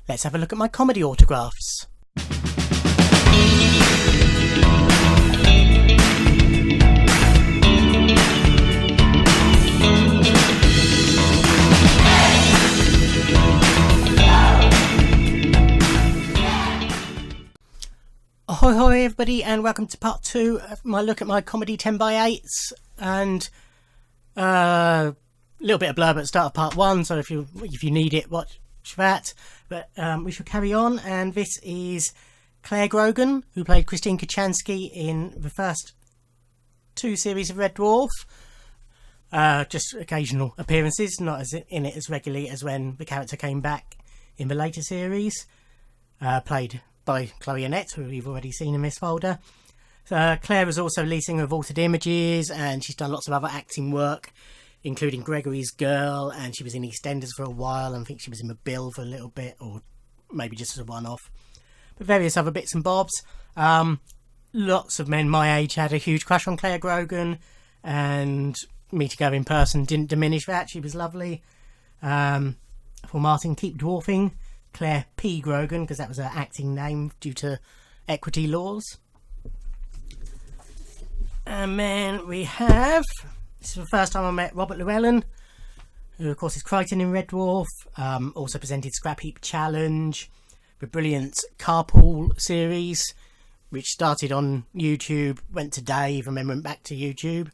let's have a look at my comedy autographs. Ahoy hoy everybody, and welcome to part 2 of my look at my comedy 10x8s, and a little bit of blurb at the start of part 1, so if you need it, watch that. But we shall carry on, and this is Clare Grogan, who played Christine Kochanski in the first 2 series of Red Dwarf. Just occasional appearances, not as in it as regularly as when the character came back in the later series. Played by Chloe Annett, who we've already seen in this folder. Claire was also leasing of Altered Images, and she's done lots of other acting work, including Gregory's Girl, and she was in EastEnders for a while, and I think she was in The Bill for a little bit, or maybe just as a one-off. But various other bits and bobs. Lots of men my age had a huge crush on Clare Grogan, and meeting her in person didn't diminish that. She was lovely. For Martin, keep dwarfing Clare P. Grogan, because that was her acting name due to equity laws. And then we have, this is the first time I met Robert Llewellyn, who of course is Crichton in Red Dwarf, also presented Scrap Heap Challenge, the brilliant Carpool series, which started on YouTube, went to Dave, and then went back to YouTube,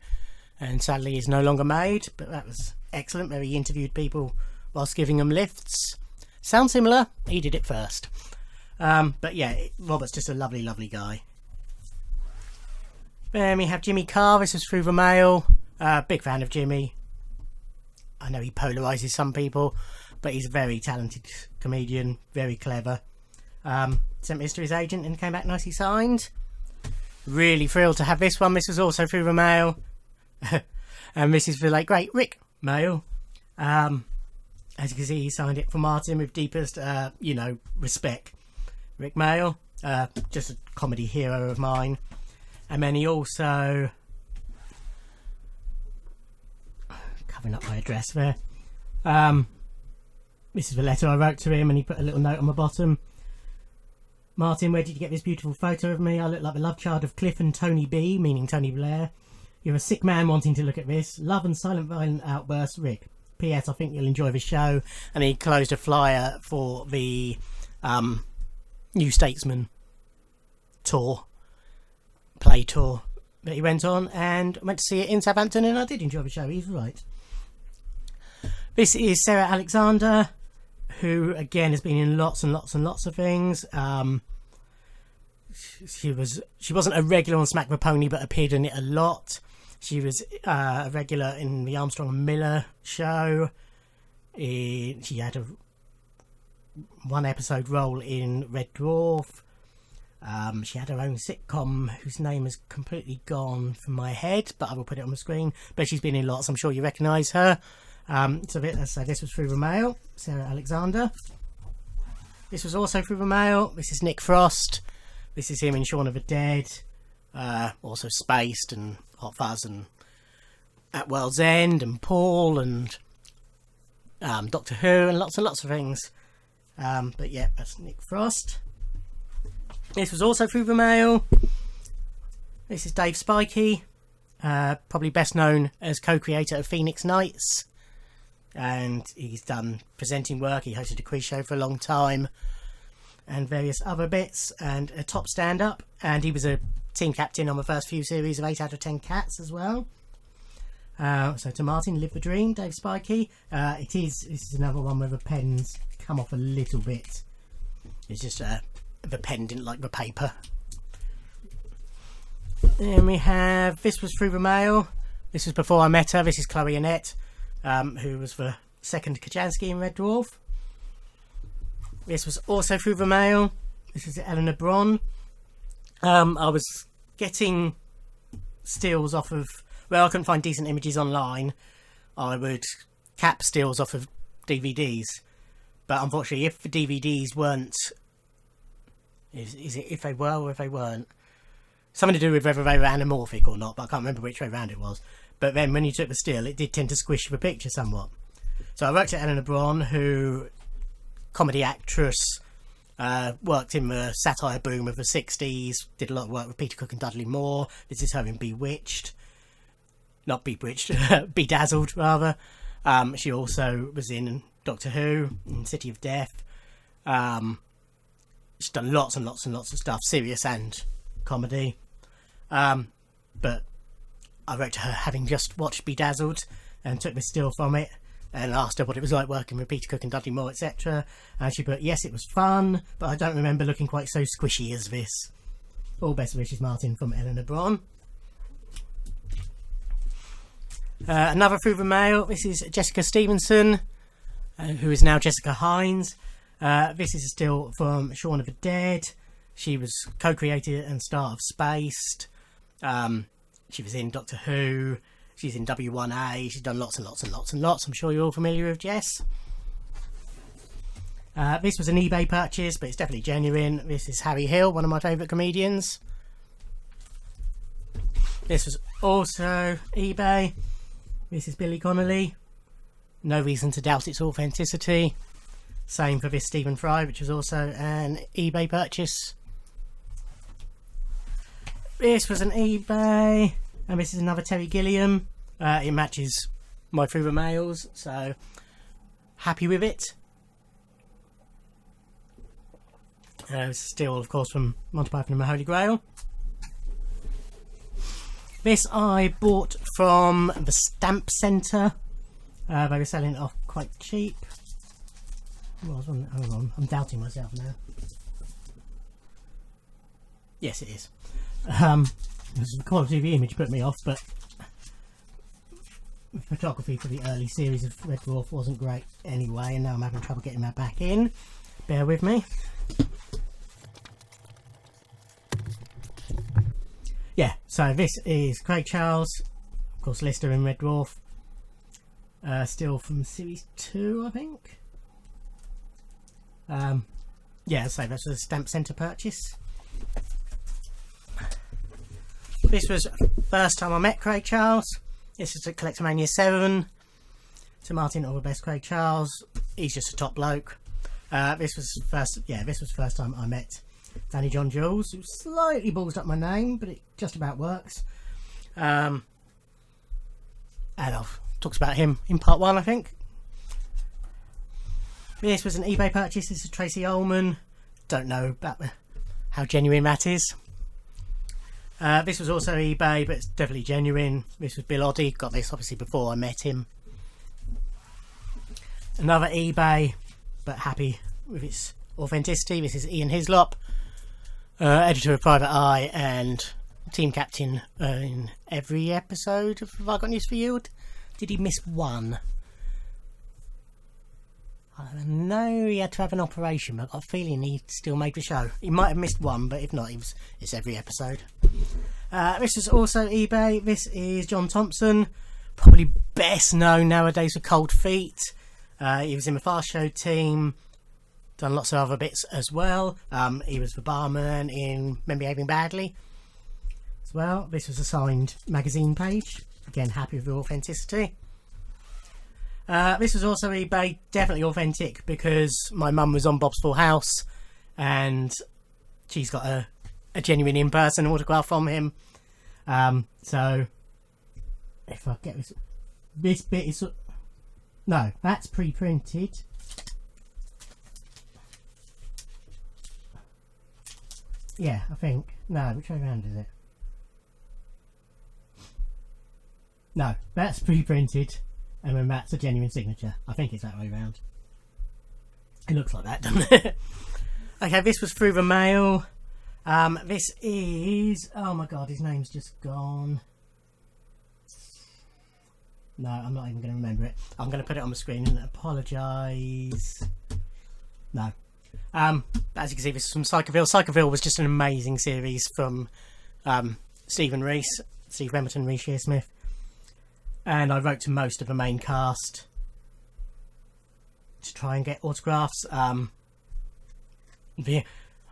and sadly is no longer made, but that was excellent, where he interviewed people whilst giving them lifts. Sounds similar, he did it first. But yeah, Robert's just a lovely, lovely guy. Then we have Jimmy Carr. This was through the mail. Big fan of Jimmy. I know he polarises some people, but he's a very talented comedian, very clever. Sent this to his agent and came back nicely signed. Really thrilled to have this one. This was also through the mail. And this is for like great Rick Mail. As you can see, he signed it for Martin with deepest, respect. Rick Mail, just a comedy hero of mine. And then he also, covering up my address there. This is the letter I wrote to him, and he put a little note on the bottom. Martin, where did you get this beautiful photo of me? I look like the love child of Cliff and Tony B, meaning Tony Blair. You're a sick man wanting to look at this. Love and silent violent outbursts, Rick. P.S. I think you'll enjoy the show. And he closed a flyer for the New Statesman play tour that he went on, and went to see it in Southampton, and I did enjoy the show. He's right. This is Sarah Alexander, who again has been in lots and lots and lots of things. She wasn't a regular on Smack the Pony, but appeared in it a lot. She was a regular in the Armstrong and Miller show. She had a 1-episode role in Red Dwarf. She had her own sitcom, whose name has completely gone from my head, but I will put it on the screen. But she's been in lots. I'm sure you recognise her. So this was through the mail. Sarah Alexander. This was also through the mail. This is Nick Frost. This is him in Shaun of the Dead. Also Spaced and Hot Fuzz and At World's End and Paul and Doctor Who and lots of things. But yeah, that's Nick Frost. This was also through the mail. This is Dave Spikey, probably best known as co-creator of Phoenix Nights, and he's done presenting work. He hosted a quiz show for a long time and various other bits, and a top stand-up, and he was a team captain on the first few series of 8 out of 10 Cats as well. So to Martin, live the dream, Dave Spikey. This is another one where the pens come off a little bit. It's just the pen didn't like the paper. Then we have, this was through the mail. This was before I met her. This is Chloe Annett, who was the second Kochanski in Red Dwarf. This was also through the mail. This is Eleanor Bron. I was getting stills off of, well, I couldn't find decent images online. I would cap stills off of DVDs, but unfortunately, if the DVDs weren't, is it if they were or if they weren't, something to do with whether they were anamorphic or not, but I can't remember which way round it was. But then when you took the still, it did tend to squish the picture somewhat. So I wrote to Eleanor Bron, who comedy actress. Worked in the satire boom of the 60s. Did a lot of work with Peter Cook and Dudley Moore. This is her in Bewitched. Not Bewitched, Bedazzled rather. She also was in Doctor Who, in City of Death. She's done lots and lots and lots of stuff, serious and comedy. But I wrote to her having just watched Bedazzled and took the still from it and asked her what it was like working with Peter Cook and Dudley Moore, etc. And she put, yes, it was fun, but I don't remember looking quite so squishy as this. All best wishes, Martin, from Eleanor Braun. Another through the mail. This is Jessica Stevenson, who is now Jessica Hines. This is still from Shaun of the Dead. She was co-creator and star of Spaced. She was in Doctor Who. She's in W1A. She's done lots and lots and lots and lots. I'm sure you're all familiar with Jess. This was an eBay purchase, but it's definitely genuine. This is Harry Hill, one of my favourite comedians. This was also eBay. This is Billy Connolly. No reason to doubt its authenticity. Same for this Stephen Fry, which was also an eBay purchase. This was an eBay. And this is another Terry Gilliam. It matches my Through the Mails, so happy with it. Still, of course, from Monty Python and the Holy Grail. This I bought from the Stamp Centre. They were selling it off quite cheap. Hold on, I'm doubting myself now. Yes, it is. The quality of the image put me off, but the photography for the early series of Red Dwarf wasn't great anyway, and now I'm having trouble getting that back in. Bear with me. Yeah, so this is Craig Charles, of course Lister in Red Dwarf. Still from series 2, I think. Yeah, so this was a Stamp Centre purchase. This was the first time I met Craig Charles. This is at Collectomania 7. So Martin, all the best, Craig Charles. He's just a top bloke. This was the first time I met Danny John Jules, who slightly balls up my name, but it just about works. And I've talked about him in part 1, I think. This was an eBay purchase. This is Tracy Ullman. Don't know about how genuine that is. This was also eBay, but it's definitely genuine. This was Bill Oddie. Got this obviously before I met him. Another eBay, but happy with its authenticity. This is Ian Hislop, editor of Private Eye and team captain in every episode of Have I Got News for You? Did he miss one? I know he had to have an operation, but I've got a feeling he still made the show. He might have missed one, but if not, it's every episode. This is also eBay. This is John Thompson, probably best known nowadays for Cold Feet. He was in the Fast Show team, done lots of other bits as well. He was the barman in Men Behaving Badly as well. This was a signed magazine page. Again, happy with the authenticity. This was also eBay, definitely authentic, because my mum was on Bob's Full House and she's got a genuine in-person autograph from him. So if I get this bit is... No, that's pre-printed. Yeah, I think. No, which way around is it? No, that's pre-printed. And then that's a genuine signature. I think it's that way round. It looks like that, doesn't it? Okay, this was through the mail. This is... Oh my god, his name's just gone. No, I'm not even going to remember it. I'm going to put it on the screen and apologise. No. As you can see, this is from Psychoville. Psychoville was just an amazing series from Stephen Rees, Steve Remington, Reece Shearsmith. And I wrote to most of the main cast to try and get autographs.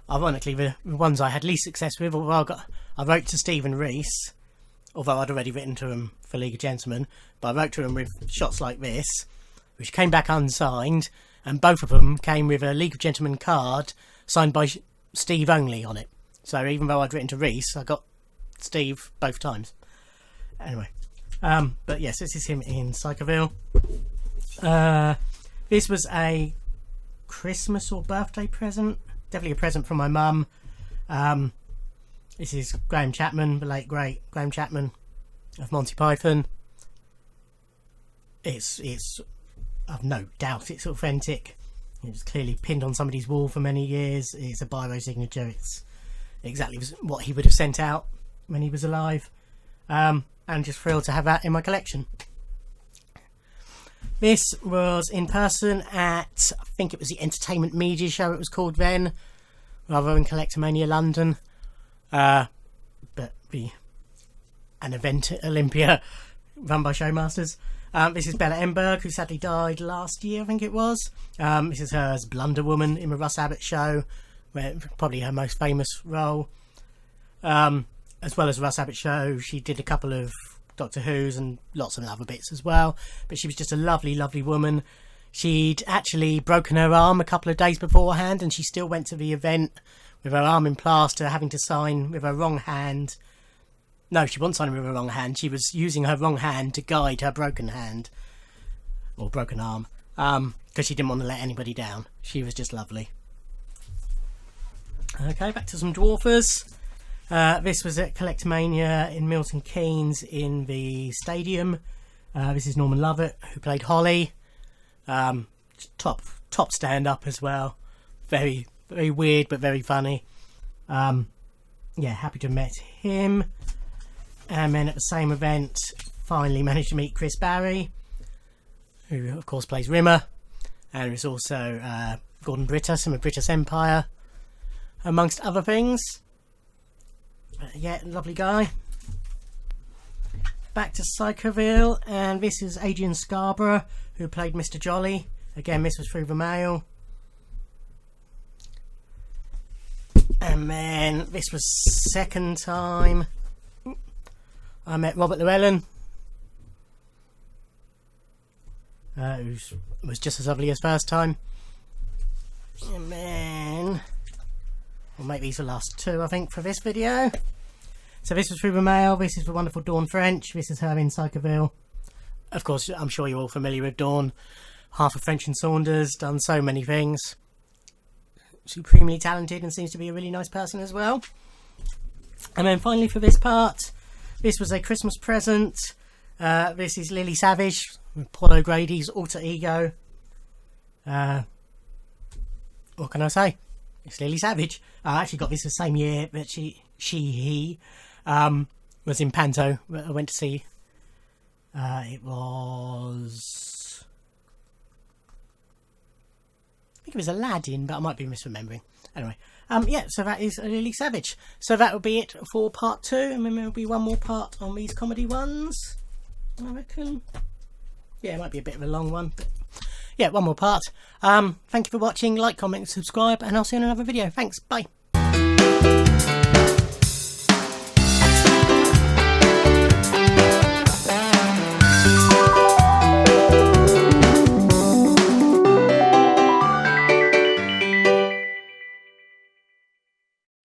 Ironically, the ones I had least success with, although I wrote to Stephen Rees, although I'd already written to him for League of Gentlemen, but I wrote to him with shots like this, which came back unsigned, and both of them came with a League of Gentlemen card signed by Steve only on it. So even though I'd written to Reese, I got Steve both times. Anyway, but yes, this is him in Psychoville. This was a Christmas or birthday present, definitely a present from my mum. This is Graham Chapman, the late great Graham Chapman of Monty Python. It's I've no doubt it's authentic. It's clearly pinned on somebody's wall for many years. It's a biro signature. It's exactly what he would have sent out when he was alive. I'm just thrilled to have that in my collection. This was in person at, I think it was the Entertainment Media Show it was called then, rather than Collectomania London. But an event at Olympia run by Showmasters. This is Bella Emberg, who sadly died last year, I think it was. This is her as Blunder Woman in the Russ Abbott Show, where probably her most famous role. As well as Russ Abbott Show, she did a couple of Doctor Who's and lots of other bits as well. But she was just a lovely, lovely woman. She'd actually broken her arm a couple of days beforehand, and she still went to the event with her arm in plaster, having to sign with her wrong hand. No, she wasn't signing with her wrong hand. She was using her wrong hand to guide her broken hand. Or broken arm. Because she didn't want to let anybody down. She was just lovely. Okay, back to some Dwarfers. This was at Collectomania in Milton Keynes in the Stadium. This is Norman Lovett, who played Holly. Top stand-up as well. Very, very weird, but very funny. Yeah, happy to have met him. And then at the same event, finally managed to meet Chris Barry, who of course plays Rimmer, and there's also Gordon Brittas from the British Empire, amongst other things. Yeah, lovely guy. Back to Psychoville, and this is Adrian Scarborough, who played Mr. Jolly. Again, this was through the mail. And then this was second time I met Robert Llewellyn, who was just as lovely as first time. And then we'll make these the last two, I think, for this video. So this was through the mail. This is the wonderful Dawn French. This is her in Psychoville. Of course, I'm sure you're all familiar with Dawn. Half of French and Saunders, done so many things. Supremely talented and seems to be a really nice person as well. And then finally for this part, this was a Christmas present. This is Lily Savage, Paul O'Grady's alter ego. What can I say? It's Lily Savage. I actually got this the same year that he was in Panto. I went to see. It was, I think it was Aladdin, but I might be misremembering. Anyway, yeah, so that is Lily Savage. So that will be it for part 2, and then there will be one more part on these comedy ones, I reckon. Yeah, it might be a bit of a long one, but yeah, one more part. Thank you for watching. Like, comment, subscribe, and I'll see you in another video. Thanks, bye.